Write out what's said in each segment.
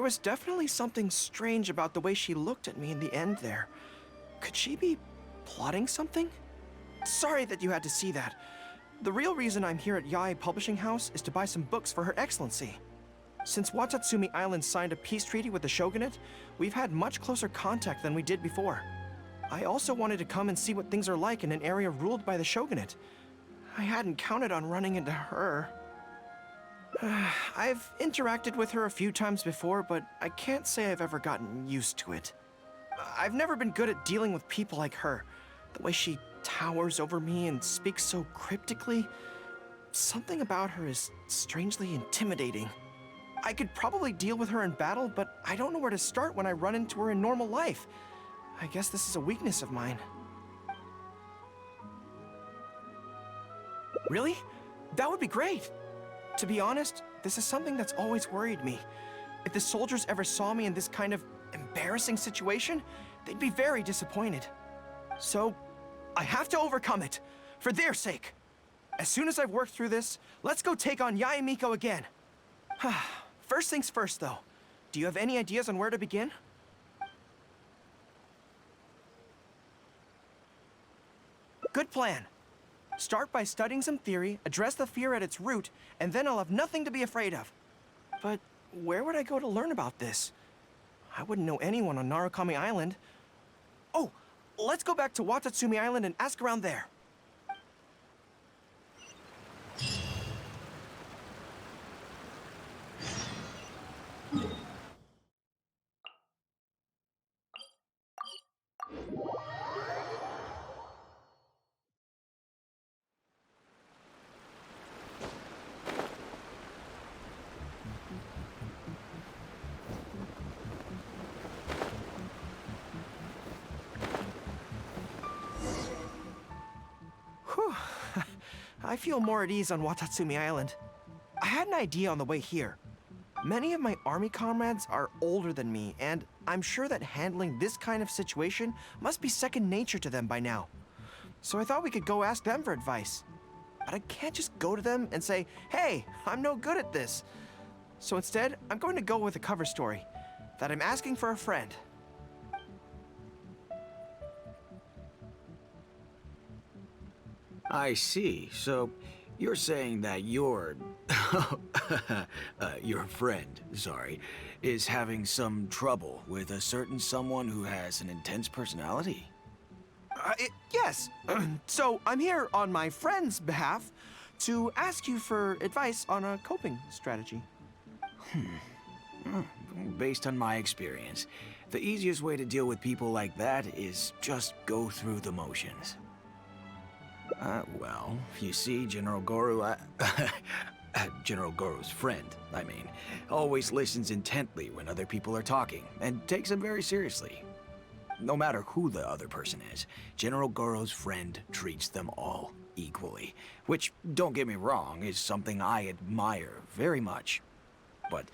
There was definitely something strange about the way she looked at me in the end there. Could she be plotting something? Sorry that you had to see that. The real reason I'm here at Yae Publishing House is to buy some books for Her Excellency. Since Watatsumi Island signed a peace treaty with the shogunate, we've had much closer contact than we did before. I also wanted to come and see what things are like in an area ruled by the shogunate. I hadn't counted on running into her. I've interacted with her a few times before, but I can't say I've ever gotten used to it. I've never been good at dealing with people like her. The way she towers over me and speaks so cryptically. Something about her is strangely intimidating. I could probably deal with her in battle, but I don't know where to start when I run into her in normal life. I guess this is a weakness of mine. Really? That would be great! To be honest, this is something that's always worried me. If the soldiers ever saw me in this kind of embarrassing situation, they'd be very disappointed. So, I have to overcome it, for their sake. As soon as I've worked through this, let's go take on Yae Miko again. First things first, though. Do you have any ideas on where to begin? Good plan. Start by studying some theory, address the fear at its root, and then I'll have nothing to be afraid of. But where would I go to learn about this? I wouldn't know anyone on Narukami Island. Oh, let's go back to Watatsumi Island and ask around there. Whew. I feel more at ease on Watatsumi Island. I had an idea on the way here. Many of my army comrades are older than me, and I'm sure that handling this kind of situation must be second nature to them by now. So I thought we could go ask them for advice. But I can't just go to them and say, hey, I'm no good at this. So instead, I'm going to go with a cover story, that I'm asking for a friend. I see. So, you're saying that your friend, sorry, is having some trouble with a certain someone who has an intense personality? Yes. So I'm here on my friend's behalf to ask you for advice on a coping strategy. Based on my experience, the easiest way to deal with people like that is just go through the motions. Well, you see, General Gorou, General Gorou's friend, I mean, always listens intently when other people are talking, and takes them very seriously. No matter who the other person is, General Gorou's friend treats them all equally, which, don't get me wrong, is something I admire very much. But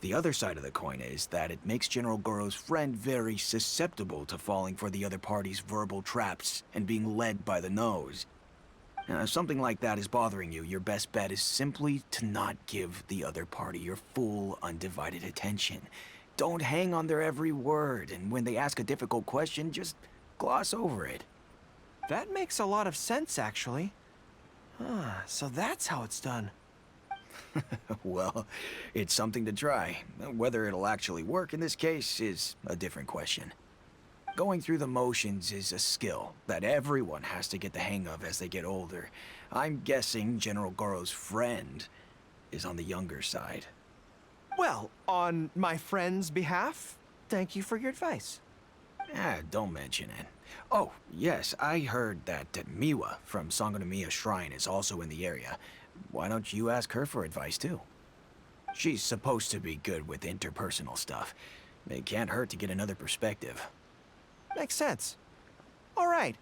the other side of the coin is that it makes General Gorou's friend very susceptible to falling for the other party's verbal traps and being led by the nose. If something like that is bothering you, your best bet is simply to not give the other party your full, undivided attention. Don't hang on their every word, and when they ask a difficult question, just gloss over it. That makes a lot of sense, actually. So that's how it's done. Well, it's something to try. Whether it'll actually work in this case is a different question. Going through the motions is a skill that everyone has to get the hang of as they get older. I'm guessing General Gorou's friend is on the younger side. Well, on my friend's behalf, thank you for your advice. Don't mention it. Oh, yes, I heard that Miwa from Sangonomiya Shrine is also in the area. Why don't you ask her for advice, too? She's supposed to be good with interpersonal stuff. It can't hurt to get another perspective. Makes sense. All right,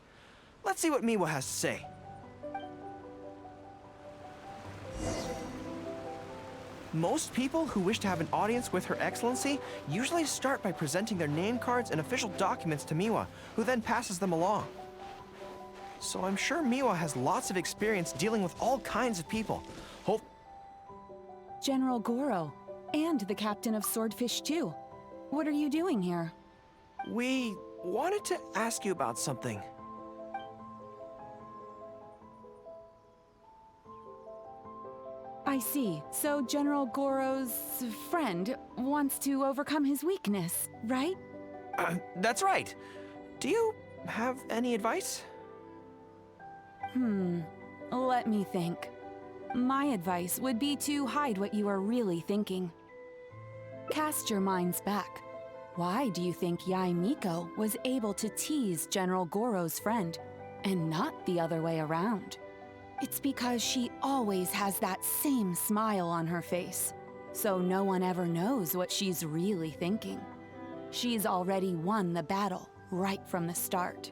let's see what Miwa has to say. Most people who wish to have an audience with Her Excellency usually start by presenting their name cards and official documents to Miwa, who then passes them along. So I'm sure Miwa has lots of experience dealing with all kinds of people. General Gorou, And the captain of Swordfish too. What are you doing here? We wanted to ask you about something. I see. So General Gorou's friend wants to overcome his weakness, right? That's right. Do you have any advice? Let me think. My advice would be to hide what you are really thinking. Cast your minds back. Why do you think Yae Miko was able to tease General Gorou's friend, and not the other way around? It's because she always has that same smile on her face, so no one ever knows what she's really thinking. She's already won the battle right from the start.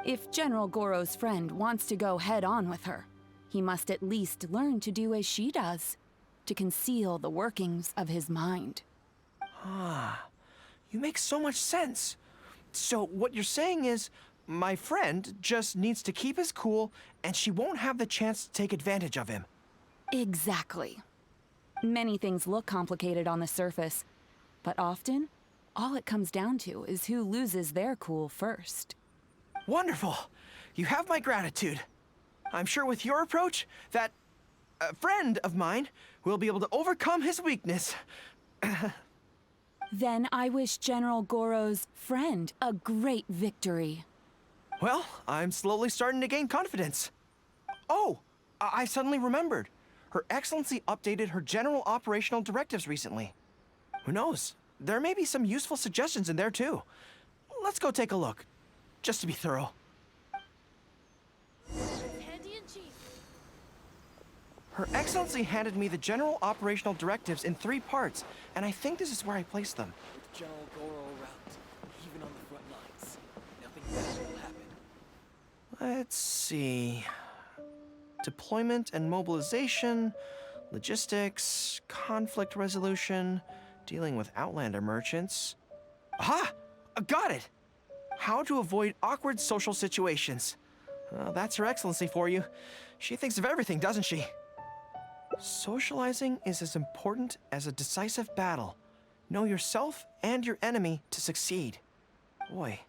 If General Gorou's friend wants to go head-on with her, he must at least learn to do as she does, to conceal the workings of his mind. You make so much sense. So what you're saying is, my friend just needs to keep his cool, and she won't have the chance to take advantage of him. Exactly. Many things look complicated on the surface, but often, all it comes down to is who loses their cool first. Wonderful. You have my gratitude. I'm sure with your approach, that friend of mine will be able to overcome his weakness. Then I wish General Gorou's friend a great victory. Well, I'm slowly starting to gain confidence. Oh, I suddenly remembered. Her Excellency updated her general operational directives recently. Who knows? There may be some useful suggestions in there too. Let's go take a look, just to be thorough. Her Excellency handed me the general operational directives in 3 parts, and I think this is where I placed them. With General Gorou around, even on the front lines, nothing bad will happen. Let's see. Deployment and mobilization, logistics, conflict resolution, dealing with Outlander merchants. Aha! Got it! How to avoid awkward social situations. That's Her Excellency for you. She thinks of everything, doesn't she? Socializing is as important as a decisive battle. Know yourself and your enemy to succeed. Boy,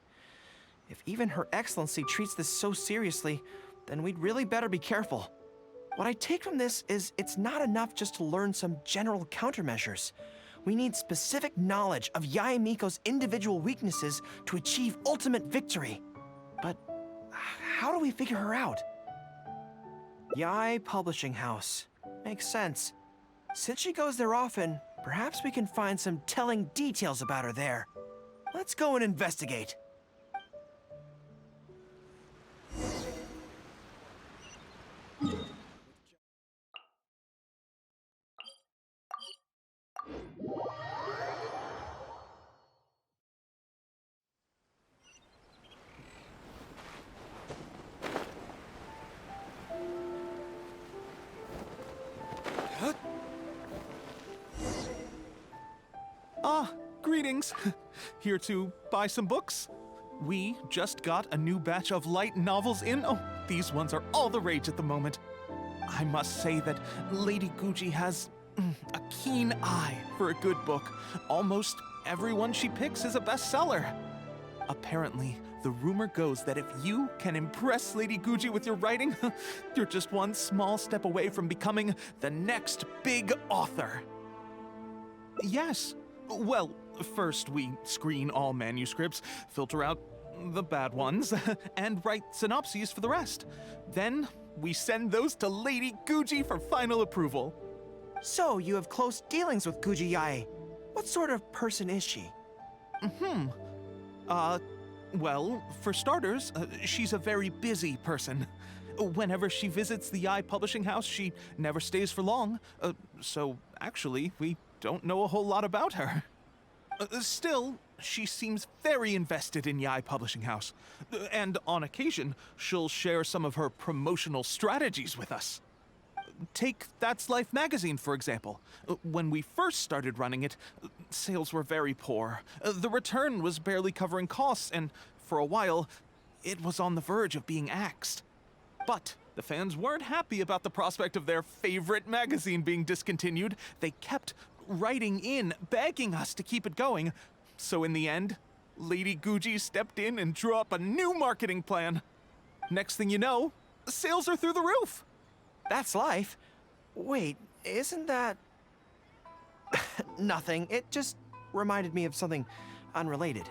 if even Her Excellency treats this so seriously, then we'd really better be careful. What I take from this is it's not enough just to learn some general countermeasures. We need specific knowledge of Yae Miko's individual weaknesses to achieve ultimate victory. But how do we figure her out? Yae Publishing House. Makes sense. Since she goes there often, perhaps we can find some telling details about her there. Let's go and investigate. Greetings. Here to buy some books? We just got a new batch of light novels in. Oh, these ones are all the rage at the moment. I must say that Lady Guji has a keen eye for a good book. Almost everyone she picks is a bestseller. Apparently, the rumor goes that if you can impress Lady Guji with your writing, you're just one small step away from becoming the next big author. Yes. Well, first we screen all manuscripts, filter out the bad ones, and write synopses for the rest. Then we send those to Lady Guji for final approval. So, you have close dealings with Guji Yae. What sort of person is she? Well, for starters, she's a very busy person. Whenever she visits the Yae Publishing House, she never stays for long. So, actually, we don't know a whole lot about her. Still, she seems very invested in Yae Publishing House. And on occasion, she'll share some of her promotional strategies with us. Take That's Life magazine, for example. When we first started running it, sales were very poor. The return was barely covering costs, and for a while, it was on the verge of being axed. But the fans weren't happy about the prospect of their favorite magazine being discontinued. They kept writing in, begging us to keep it going. So in the end, Lady Guji stepped in and drew up a new marketing plan. Next thing you know, sales are through the roof. That's life. Wait, isn't that... Nothing. It just reminded me of something unrelated.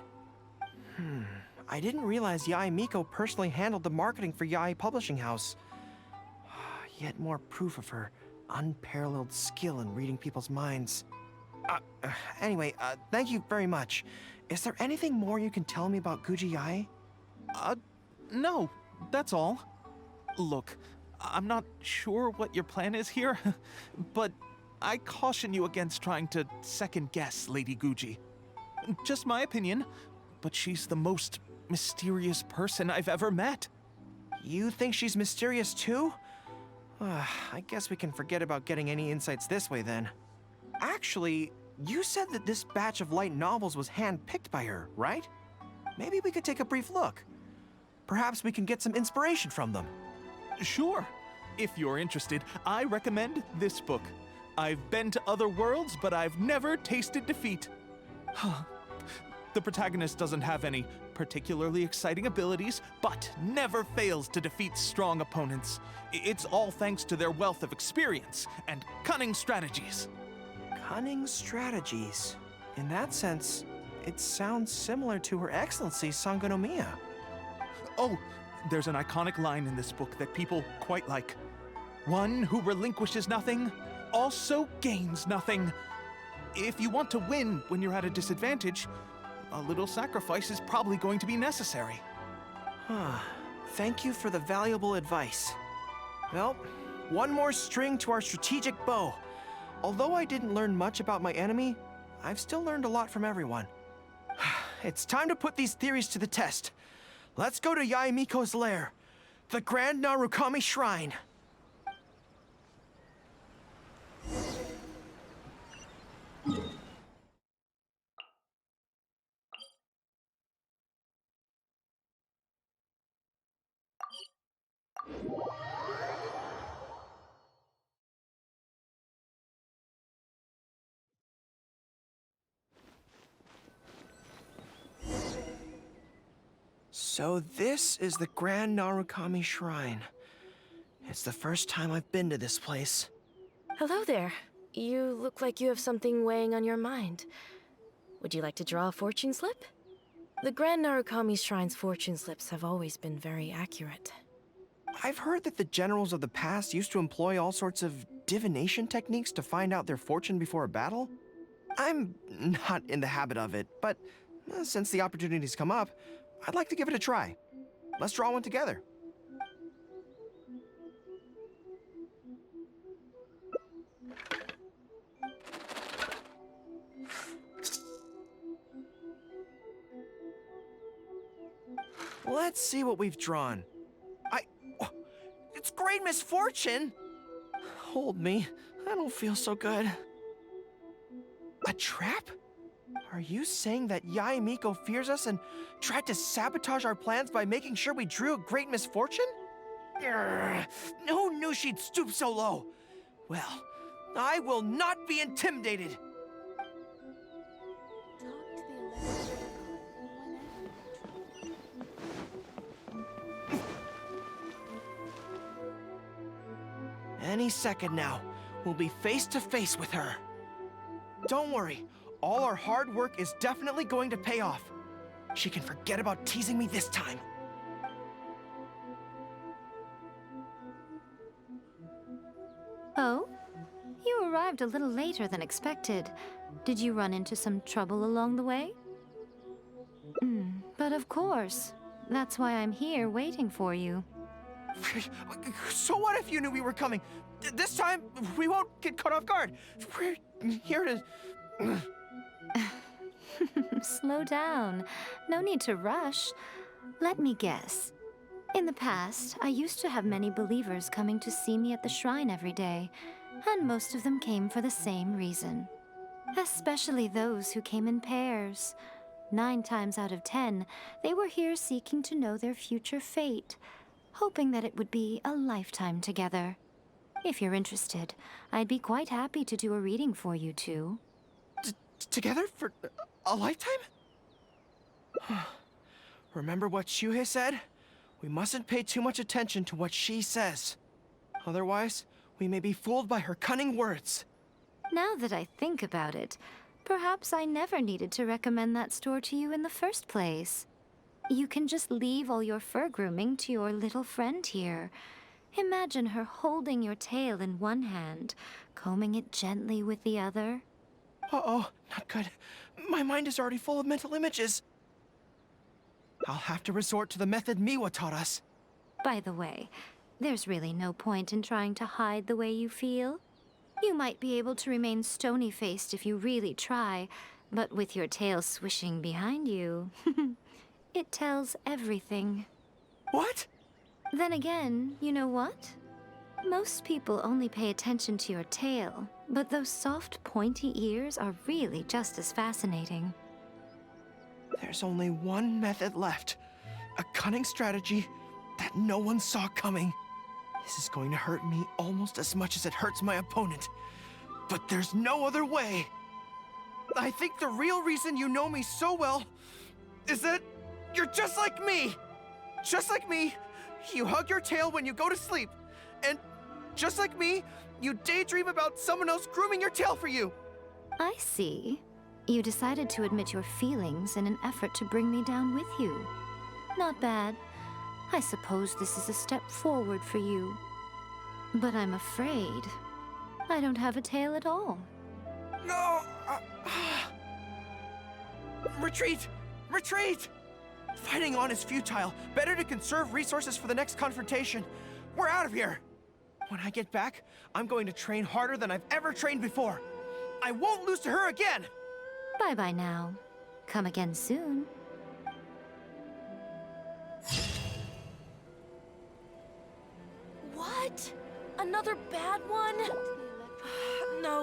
I didn't realize Yae Miko personally handled the marketing for Yae Publishing House. Yet more proof of her unparalleled skill in reading people's minds. Anyway, thank you very much. Is there anything more you can tell me about Guji Yae? No, that's all. Look, I'm not sure what your plan is here, but I caution you against trying to second-guess Lady Guji. Just my opinion, but she's the most mysterious person I've ever met. You think she's mysterious too? I guess we can forget about getting any insights this way then. Actually, you said that this batch of light novels was hand-picked by her, right? Maybe we could take a brief look. Perhaps we can get some inspiration from them. Sure. If you're interested, I recommend this book. I've been to other worlds, but I've never tasted defeat. The protagonist doesn't have any particularly exciting abilities, but never fails to defeat strong opponents. It's all thanks to their wealth of experience and cunning strategies. Cunning strategies. In that sense, it sounds similar to Her Excellency Sangonomiya. Oh, there's an iconic line in this book that people quite like. One who relinquishes nothing also gains nothing. If you want to win when you're at a disadvantage, a little sacrifice is probably going to be necessary. Thank you for the valuable advice. Well, one more string to our strategic bow. Although I didn't learn much about my enemy, I've still learned a lot from everyone. It's time to put these theories to the test. Let's go to Yae Miko's lair, the Grand Narukami Shrine. So this is the Grand Narukami Shrine. It's the first time I've been to this place. Hello there. You look like you have something weighing on your mind. Would you like to draw a fortune slip? The Grand Narukami Shrine's fortune slips have always been very accurate. I've heard that the generals of the past used to employ all sorts of divination techniques to find out their fortune before a battle. I'm not in the habit of it, but since the opportunity's come up, I'd like to give it a try. Let's draw one together. Let's see what we've drawn. It's great misfortune! Hold me. I don't feel so good. A trap? Are you saying that Yae Miko fears us and tried to sabotage our plans by making sure we drew a great misfortune? Who knew she'd stoop so low? Well, I will not be intimidated! Any second now, we'll be face to face with her. Don't worry, all our hard work is definitely going to pay off. She can forget about teasing me this time. Oh? You arrived a little later than expected. Did you run into some trouble along the way? But of course. That's why I'm here waiting for you. So what if you knew we were coming? This time, we won't get caught off guard. We're here to... Slow down. No need to rush. Let me guess. In the past, I used to have many believers coming to see me at the shrine every day, and most of them came for the same reason. Especially those who came in pairs. 9 times out of 10, they were here seeking to know their future fate, hoping that it would be a lifetime together. If you're interested, I'd be quite happy to do a reading for you too. Together for a lifetime? Remember what Shuhei said? We mustn't pay too much attention to what she says. Otherwise, we may be fooled by her cunning words. Now that I think about it, perhaps I never needed to recommend that store to you in the first place. You can just leave all your fur grooming to your little friend here. Imagine her holding your tail in one hand, combing it gently with the other. Uh-oh, not good. My mind is already full of mental images. I'll have to resort to the method Miwa taught us. By the way, there's really no point in trying to hide the way you feel. You might be able to remain stony-faced if you really try, but with your tail swishing behind you, it tells everything. What? Then again, you know what? Most people only pay attention to your tail, but those soft, pointy ears are really just as fascinating. There's only one method left. A cunning strategy that no one saw coming. This is going to hurt me almost as much as it hurts my opponent. But there's no other way. I think the real reason you know me so well is that you're just like me. Just like me, you hug your tail when you go to sleep. And just like me, you daydream about someone else grooming your tail for you. I see. You decided to admit your feelings in an effort to bring me down with you. Not bad. I suppose this is a step forward for you. But I'm afraid I don't have a tail at all. No! Retreat! Retreat! Fighting on is futile. Better to conserve resources for the next confrontation. We're out of here! When I get back, I'm going to train harder than I've ever trained before. I won't lose to her again! Bye-bye now. Come again soon. What? Another bad one?